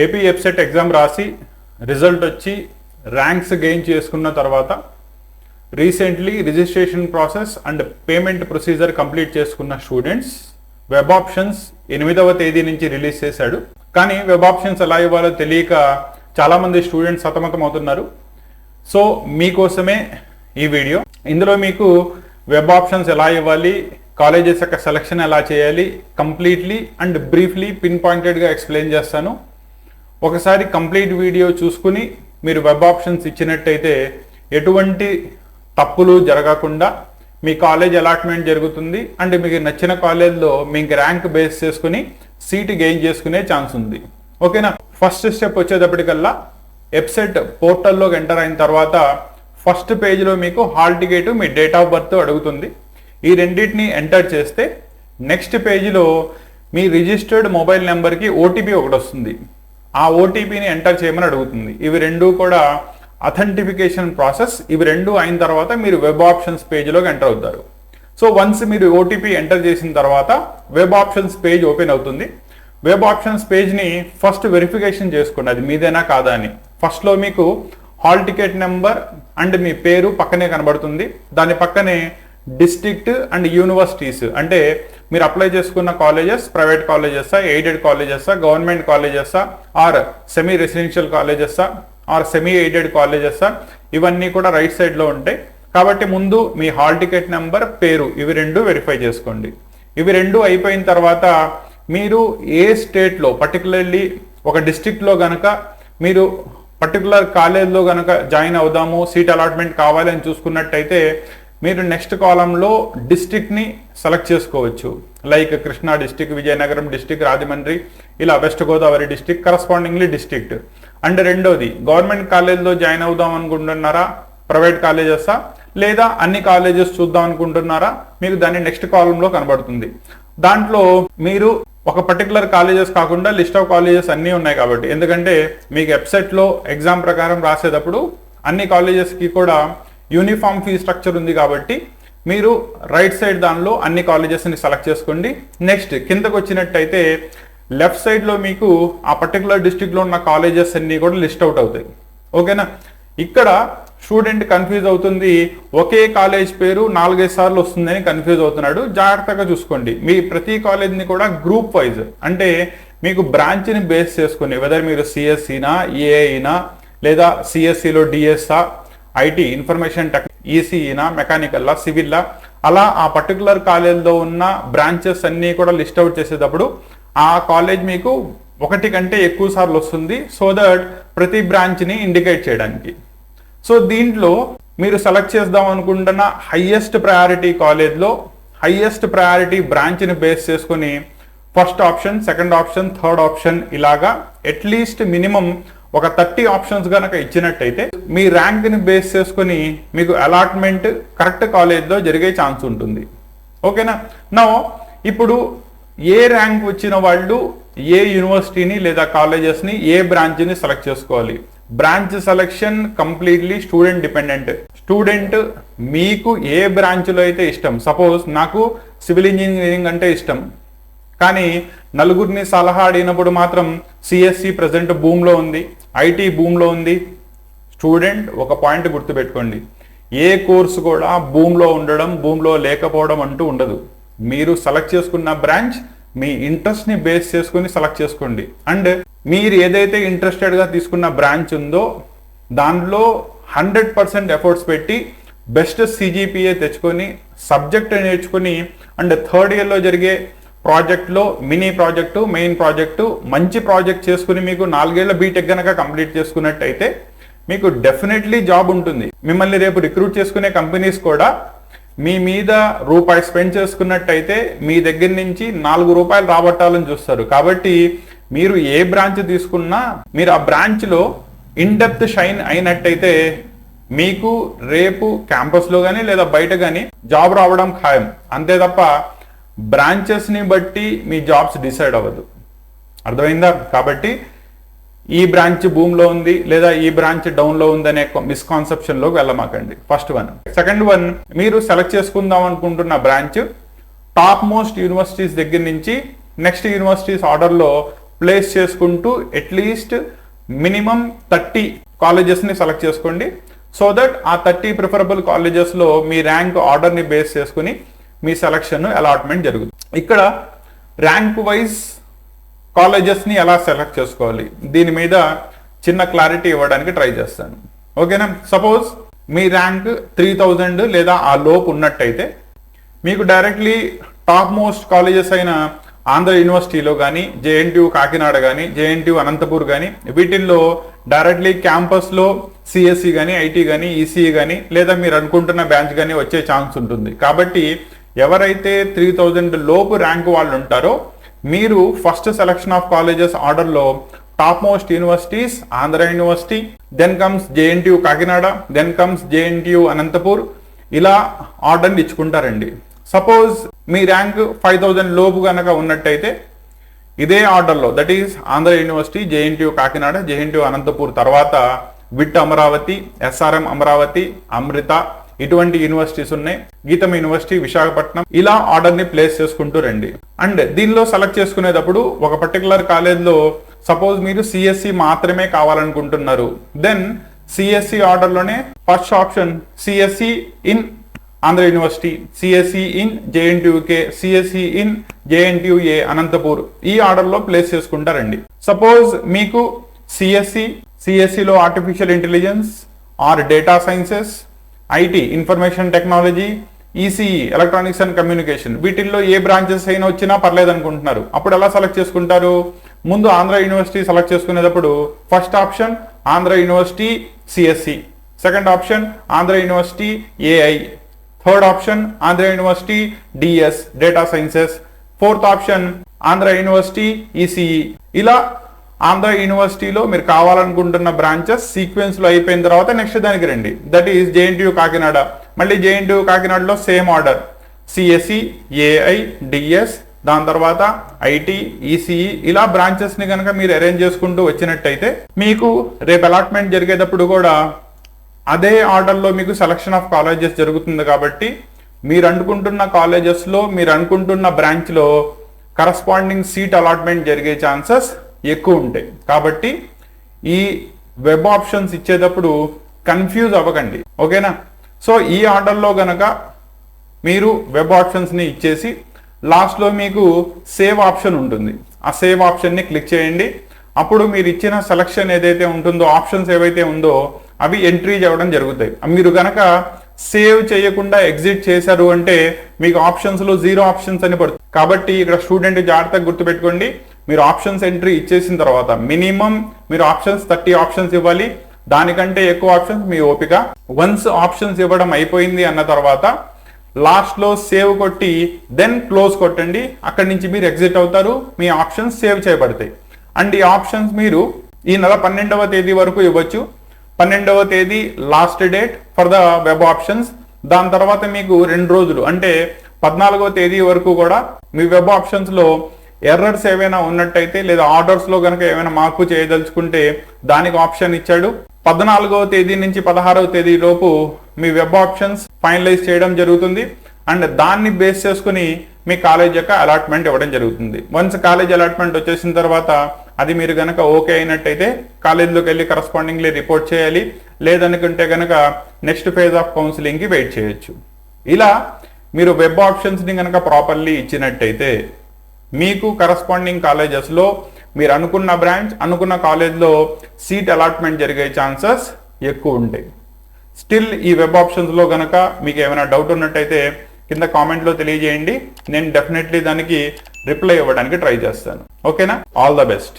AP ఎఫ్సెట్ exam రాసి result వచ్చి ranks gain చేసుకున్న తర్వాత recently registration process and payment procedure complete చేసుకున్న స్టూడెంట్స్ వెబ్ ఆప్షన్స్ 8వ తేదీ నుంచి రిలీజ్ చేశాడు. కానీ వెబ్ ఆప్షన్స్ ఎలా ఇవ్వాలో తెలియక చాలామంది స్టూడెంట్స్ సతమతం అవుతున్నారు. సో మీకోసమే ఈ వీడియో. ఇందులో మీకు వెబ్ ఆప్షన్స్ ఎలా ఇవ్వాలి, కాలేజెస్ యొక్క సెలక్షన్ ఎలా చేయాలి, కంప్లీట్లీ అండ్ బ్రీఫ్లీ పిన్ పాయింటెడ్గా ఎక్స్ప్లెయిన్ చేస్తాను. ఒకసారి కంప్లీట్ వీడియో చూసుకుని మీరు వెబ్ ఆప్షన్స్ ఇచ్చినట్టయితే ఎటువంటి తప్పులు జరగకుండా మీ కాలేజ్ అలాట్మెంట్ జరుగుతుంది అండ్ మీకు నచ్చిన కాలేజ్లో మీకు ర్యాంక్ బేస్ చేసుకుని సీట్ గెయిన్ చేసుకునే ఛాన్స్ ఉంది. ఓకేనా. ఫస్ట్ స్టెప్ వచ్చేటప్పటికల్లా ఎఫ్సెట్ పోర్టల్లోకి ఎంటర్ అయిన తర్వాత ఫస్ట్ పేజ్లో మీకు hall ticket, me date of birth అడుగుతుంది. ఈ రెండింటిని ఎంటర్ చేస్తే నెక్స్ట్ పేజీలో మీ రిజిస్టర్డ్ మొబైల్ నెంబర్కి ఓటీపీ ఒకటి వస్తుంది. ఆ ఓటీపీని ఎంటర్ చేయమని అడుగుతుంది. ఇవి రెండు కూడా అథెంటిఫికేషన్ ప్రాసెస్. ఇవి రెండు అయిన తర్వాత మీరు వెబ్ ఆప్షన్స్ పేజ్లోకి ఎంటర్ అవుతారు. సో వన్స్ మీరు ఓటీపీ ఎంటర్ చేసిన తర్వాత వెబ్ ఆప్షన్స్ పేజ్ ఓపెన్ అవుతుంది. వెబ్ ఆప్షన్స్ పేజ్ని ఫస్ట్ వెరిఫికేషన్ చేసుకోండి, అది మీదేనా కాదా అని. ఫస్ట్లో మీకు హాల్ టికెట్ నెంబర్ అండ్ మీ పేరు పక్కనే కనబడుతుంది. దాని పక్కనే డిస్ట్రిక్ట్ అండ్ యూనివర్సిటీస్, అంటే మీరు అప్లై చేసుకున్న కాలేజెస్ ప్రైవేట్ కాలేజెస్సా, ఎయిడెడ్ కాలేజెస్సా, గవర్నమెంట్ కాలేజెస్సా, ఆర్ సెమీ రెసిడెన్షియల్ కాలేజెస్సా, ఆర్ సెమీ ఎయిడెడ్ కాలేజెస్సా, ఇవన్నీ కూడా రైట్ సైడ్లో ఉంటాయి. కాబట్టి ముందు మీ హాల్ టికెట్ నెంబర్, పేరు, ఇవి రెండు వెరిఫై చేసుకోండి. ఇవి రెండు అయిపోయిన తర్వాత మీరు ఏ స్టేట్లో, పర్టికులర్లీ ఒక డిస్ట్రిక్ట్లో కనుక మీరు పర్టికులర్ కాలేజ్లో కనుక జాయిన్ అవుదాము, సీట్ అలాట్మెంట్ కావాలి అని చూసుకున్నట్టయితే మీరు నెక్స్ట్ కాలంలో డిస్ట్రిక్ట్ని సెలెక్ట్ చేసుకోవచ్చు. Like Krishna district, Vizianagaram district, Rajahmundry, ఇలా west Godavari district, correspondingly district. And రెండోది, గవర్నమెంట్ కాలేజ్లో జాయిన్ అవుదాం అనుకుంటున్నారా, ప్రైవేట్ కాలేజెసా, లేదా అన్ని కాలేజెస్ చూద్దాం అనుకుంటున్నారా, మీకు దాన్ని నెక్స్ట్ కాలంలో కనబడుతుంది. దాంట్లో మీరు ఒక పర్టికులర్ కాలేజెస్ కాకుండా లిస్ట్ ఆఫ్ కాలేజెస్ అన్నీ ఉన్నాయి కాబట్టి, ఎందుకంటే మీకు వెబ్సైట్లో ఎగ్జామ్ ప్రకారం రాసేటప్పుడు అన్ని కాలేజెస్కి కూడా యూనిఫామ్ ఫీ స్ట్రక్చర్ ఉంది కాబట్టి మీరు రైట్ సైడ్ దానిలో అన్ని కాలేజెస్ని సెలెక్ట్ చేసుకోండి. నెక్స్ట్ కిందకు వచ్చినట్టయితే లెఫ్ట్ సైడ్లో మీకు ఆ పర్టికులర్ డిస్ట్రిక్ట్లో ఉన్న కాలేజెస్ అన్నీ కూడా లిస్ట్ అవుట్ అవుతాయి. ఓకేనా. ఇక్కడ స్టూడెంట్ కన్ఫ్యూజ్ అవుతుంది, ఒకే కాలేజ్ పేరు 4-5 సార్లు వస్తుందని కన్ఫ్యూజ్ అవుతున్నాడు. జాగ్రత్తగా చూసుకోండి, మీ ప్రతి కాలేజ్ని కూడా గ్రూప్ వైజ్, అంటే మీకు బ్రాంచ్ని బేస్ చేసుకుని, వెదర్ మీరు సిఎస్సినా, ఏఐనా, లేదా సిఎస్సిలో డిఎస్ఆ, ఐటీ, ఇన్ఫర్మేషన్ టెక్, ఈసీఈనా, మెకానికల్లా, సివిల్లా, అలా ఆ పర్టికులర్ కాలేజ్లో ఉన్న బ్రాంచెస్ అన్నీ కూడా లిస్ట్ అవుట్ చేసేటప్పుడు ఆ కాలేజ్ మీకు ఒకటి కంటే ఎక్కువ సార్లు వస్తుంది, సో దట్ ప్రతి బ్రాంచ్ని ఇండికేట్ చేయడానికి. సో దీంట్లో మీరు సెలెక్ట్ చేద్దాం అనుకుంటున్న హైయెస్ట్ ప్రయారిటీ కాలేజ్లో హైయెస్ట్ ప్రయారిటీ బ్రాంచ్ని బేస్ చేసుకుని first option, second option, third option, ఇలాగా అట్లీస్ట్ మినిమం ఒక 30 ఆప్షన్స్ కనుక ఇచ్చినట్టయితే మీ ర్యాంక్ని బేస్ చేసుకుని మీకు అలాట్మెంట్ కరెక్ట్ కాలేజ్లో జరిగే ఛాన్స్ ఉంటుంది. ఓకేనా. నో ఇప్పుడు ఏ ర్యాంక్ వచ్చిన వాళ్ళు ఏ యూనివర్సిటీని లేదా కాలేజెస్ని, ఏ బ్రాంచ్ని సెలెక్ట్ చేసుకోవాలి. Branch selection completely student dependent. Student మీకు ఏ బ్రాంచ్లో అయితే ఇష్టం, సపోజ్ నాకు సివిల్ ఇంజనీరింగ్ అంటే ఇష్టం, కానీ నలుగురిని సలహా అడిగినప్పుడు మాత్రం సిఎస్సి ప్రజెంట్ భూమిలో ఉంది, ఐటీ భూమిలో ఉంది. స్టూడెంట్ ఒక పాయింట్ గుర్తుపెట్టుకోండి, ఏ కోర్సు కూడా భూమిలో ఉండడం, భూమిలో లేకపోవడం అంటూ ఉండదు. మీరు సెలెక్ట్ చేసుకున్న బ్రాంచ్ మీ ఇంట్రెస్ట్ని బేస్ చేసుకుని సెలెక్ట్ చేసుకోండి. అండ్ మీరు ఏదైతే ఇంట్రెస్టెడ్గా తీసుకున్న బ్రాంచ్ ఉందో దానిలో 100% ఎఫర్ట్స్ పెట్టి బెస్ట్ సిజిపిఏ తెచ్చుకొని సబ్జెక్ట్ నేర్చుకుని అండ్ థర్డ్ ఇయర్లో జరిగే ప్రాజెక్ట్లో మినీ ప్రాజెక్టు, మెయిన్ ప్రాజెక్టు, మంచి ప్రాజెక్ట్ చేసుకుని మీకు 4 ఏళ్ల బీటెక్ గనక కంప్లీట్ చేసుకున్నట్టయితే మీకు డెఫినెట్లీ జాబ్ ఉంటుంది. మిమ్మల్ని రేపు రిక్రూట్ చేసుకునే కంపెనీస్ కూడా మీ మీద రూపాయి స్పెండ్ చేసుకున్నట్టయితే మీ దగ్గర నుంచి 4 రూపాయలు రాబట్టాలని చూస్తారు. కాబట్టి మీరు ఏ బ్రాంచ్ తీసుకున్నా మీరు ఆ బ్రాంచ్లో ఇన్ డెప్త్ షైన్ అయినట్టయితే మీకు రేపు క్యాంపస్లో కానీ లేదా బయట కానీ జాబ్ రావడం ఖాయం. అంతే తప్ప బ్రాంచెస్ని బట్టి మీ జాబ్స్ డిసైడ్ అవ్వదు. అర్థమైందా? కాబట్టి ఈ బ్రాంచ్ భూమిలో ఉంది లేదా ఈ బ్రాంచ్ డౌన్లో ఉంది అనే మిస్కాన్సెప్షన్లోకి వెళ్ళమాకండి. First one. సెకండ్ వన్, మీరు సెలెక్ట్ చేసుకుందాం అనుకుంటున్న బ్రాంచ్ టాప్ మోస్ట్ యూనివర్సిటీస్ దగ్గర నుంచి నెక్స్ట్ యూనివర్సిటీస్ ఆర్డర్లో ప్లేస్ చేసుకుంటూ అట్లీస్ట్ మినిమం 30 కాలేజెస్ని సెలెక్ట్ చేసుకోండి. సో దట్ ఆ 30 ప్రిఫరబుల్ కాలేజెస్లో మీ ర్యాంక్ ఆర్డర్ని బేస్ చేసుకుని మీ సెలక్షన్ అలాట్మెంట్ జరుగుతుంది. ఇక్కడ ర్యాంక్ వైజ్ కాలేజెస్ని ఎలా సెలెక్ట్ చేసుకోవాలి దీని మీద చిన్న క్లారిటీ ఇవ్వడానికి ట్రై చేస్తాను. ఓకేనా? సపోజ్ మీ ర్యాంక్ 3000 లేదా ఆ లోపు ఉన్నట్టయితే మీకు డైరెక్ట్లీ టాప్ మోస్ట్ కాలేజెస్ అయిన ఆంధ్ర యూనివర్సిటీలో కానీ, జేఎన్టీయూ కాకినాడ కానీ, జేఎన్టీయూ అనంతపూర్ కానీ వీటిల్లో డైరెక్ట్లీ క్యాంపస్లో సిఎస్సి కానీ, ఐటీ కానీ, ఈసీఈ కానీ లేదా మీరు అనుకుంటున్న బ్రాంచ్ కానీ వచ్చే ఛాన్స్ ఉంటుంది. కాబట్టి ఎవరైతే 3000 లోపు ర్యాంక్ వాళ్ళు ఉంటారో మీరు ఫస్ట్ సెలక్షన్ ఆఫ్ కాలేజెస్ ఆర్డర్లో top most universities Andhra University, then comes JNTU Kakinada, then comes JNTU Anantapur, ఇలా ఆర్డర్ని ఇచ్చుకుంటారండి. సపోజ్ మీ ర్యాంక్ 5000 లోపు కనుక ఉన్నట్టయితే ఇదే ఆర్డర్లో that is Andhra university, JNTU Kakinada, JNTU Anantapur తర్వాత విట్ అమరావతి, ఎస్ఆర్ఎం అమరావతి, అమృత ఇటువంటి యూనివర్సిటీస్ ఉన్నాయి, గీతం యూనివర్సిటీ విశాఖపట్నం, ఇలా ఆర్డర్ని ప్లేస్ చేసుకుంటూ రండి. అండ్ దీనిలో సెలెక్ట్ చేసుకునేటప్పుడు ఒక పర్టికులర్ కాలేజ్లో సపోజ్ మీరు సిఎస్సి మాత్రమే కావాలనుకుంటున్నారు, దెన్ సిఎస్సి ఆర్డర్లోనే first option CSE in Andhra university, CSE in JNTUK, CSE in JNTUA Anantapur ఈ ఆర్డర్లో ప్లేస్ చేసుకుంటారండి. సపోజ్ మీకు సిఎస్సిలో artificial intelligence or data sciences, IT information technology, ECE electronics and communication వీటిల్లో ఏ బ్రాంచెస్ అయినా వచ్చినా పర్లేదు అనుకుంటున్నారు, అప్పుడు ఎలా సెలెక్ట్ చేసుకుంటారు? ముందు ఆంధ్ర యూనివర్సిటీ సెలెక్ట్ చేసుకునేటప్పుడు first option Andhra university CSC, second option Andhra University AI, third option Andhra University DS data sciences, fourth option Andhra University ECE. ఇలా ఆంధ్ర యూనివర్సిటీలో మీరు కావాలనుకుంటున్న బ్రాంచెస్ సీక్వెన్స్ లో అయిపోయిన తర్వాత నెక్స్ట్ దానికి రండి, దట్ ఈస్ జేఎన్టీయూ కాకినాడ. మళ్ళీ జేఎన్టీయూ కాకినాడలో same order CSC, AI, DS, దాని తర్వాత ఐటీ, ఈసీఈ ఇలా బ్రాంచెస్ ని కనుక మీరు అరేంజ్ చేసుకుంటూ వచ్చినట్టయితే మీకు రేపు అలాట్మెంట్ జరిగేటప్పుడు కూడా అదే ఆర్డర్లో మీకు సెలక్షన్ ఆఫ్ కాలేజెస్ జరుగుతుంది. కాబట్టి మీరు అనుకుంటున్న కాలేజెస్లో మీరు అనుకుంటున్న బ్రాంచ్లో కరస్పాండింగ్ సీట్ అలాట్మెంట్ జరిగే ఛాన్సెస్ ఎక్కువ ఉంటాయి. కాబట్టి ఈ వెబ్ ఆప్షన్స్ ఇచ్చేటప్పుడు కన్ఫ్యూజ్ అవ్వకండి, ఓకేనా? సో ఈ ఆర్డర్లో గనక మీరు వెబ్ ఆప్షన్స్ని ఇచ్చేసి లాస్ట్లో మీకు సేవ్ ఆప్షన్ ఉంటుంది, ఆ సేవ్ ఆప్షన్ని క్లిక్ చేయండి. అప్పుడు మీరు ఇచ్చిన సెలక్షన్ ఏదైతే ఉంటుందో ఆప్షన్స్ ఏవైతే ఉందో అవి ఎంట్రీ చేయడం జరుగుతాయి. మీరు గనక సేవ్ చేయకుండా ఎగ్జిట్ చేశారు అంటే మీకు ఆప్షన్స్లో 0 ఆప్షన్స్ అని పడుతుంది. కాబట్టి ఇక్కడ స్టూడెంట్ జాగ్రత్తగా గుర్తుపెట్టుకోండి, మీరు ఆప్షన్స్ ఎంట్రీ ఇచ్చేసిన తర్వాత మినిమం మీరు ఆప్షన్స్ 30 ఆప్షన్స్ ఇవ్వాలి, దానికంటే ఎక్కువ ఆప్షన్స్ మీ ఓపిక. వన్స్ ఆప్షన్స్ ఇవ్వడం అయిపోయింది అన్న తర్వాత లాస్ట్లో సేవ్ కొట్టి దెన్ క్లోజ్ కొట్టండి, అక్కడి నుంచి మీరు ఎగ్జిట్ అవుతారు, మీ ఆప్షన్స్ సేవ్ చేయబడతాయి. అండ్ ఈ ఆప్షన్స్ మీరు ఈ నెల 12వ తేదీ వరకు ఇవ్వచ్చు. 12వ తేదీ last date for the web options. దాని తర్వాత మీకు 2 రోజులు అంటే 14వ తేదీ వరకు కూడా మీ వెబ్ ఆప్షన్స్లో ఎర్రర్స్ ఏవైనా ఉన్నట్టయితే లేదా ఆర్డర్స్లో కనుక ఏమైనా మార్పు చేయదలుచుకుంటే దానికి ఆప్షన్ ఇచ్చాడు. 14వ తేదీ నుంచి 16వ తేదీ లోపు మీ వెబ్ ఆప్షన్స్ ఫైనలైజ్ చేయడం జరుగుతుంది. అండ్ దాన్ని బేస్ చేసుకుని మీ కాలేజ్ యొక్క అలాట్మెంట్ ఇవ్వడం జరుగుతుంది. వన్స్ కాలేజ్ అలాట్మెంట్ వచ్చేసిన తర్వాత అది మీరు కనుక ఓకే అయినట్టయితే కాలేజ్లోకి వెళ్ళి కరస్పాండింగ్లీ రిపోర్ట్ చేయాలి, లేదనుకుంటే కనుక నెక్స్ట్ ఫేజ్ ఆఫ్ కౌన్సిలింగ్కి వెయిట్ చేయొచ్చు. ఇలా మీరు వెబ్ ఆప్షన్స్ని కనుక ప్రాపర్లీ ఇచ్చినట్టయితే మీకు కరస్పాండింగ్ కాలేజెస్లో మీరు అనుకున్న బ్రాంచ్ అనుకున్న కాలేజ్లో సీట్ అలాట్మెంట్ జరిగే ఛాన్సెస్ ఎక్కువ ఉంటాయి. స్టిల్ ఈ వెబ్ ఆప్షన్స్లో కనుక మీకు ఏమైనా డౌట్ ఉన్నట్టయితే కింద కామెంట్లో తెలియజేయండి, నేను డెఫినెట్లీ దానికి రిప్లై ఇవ్వడానికి ట్రై చేస్తాను. ఓకేనా? All the best.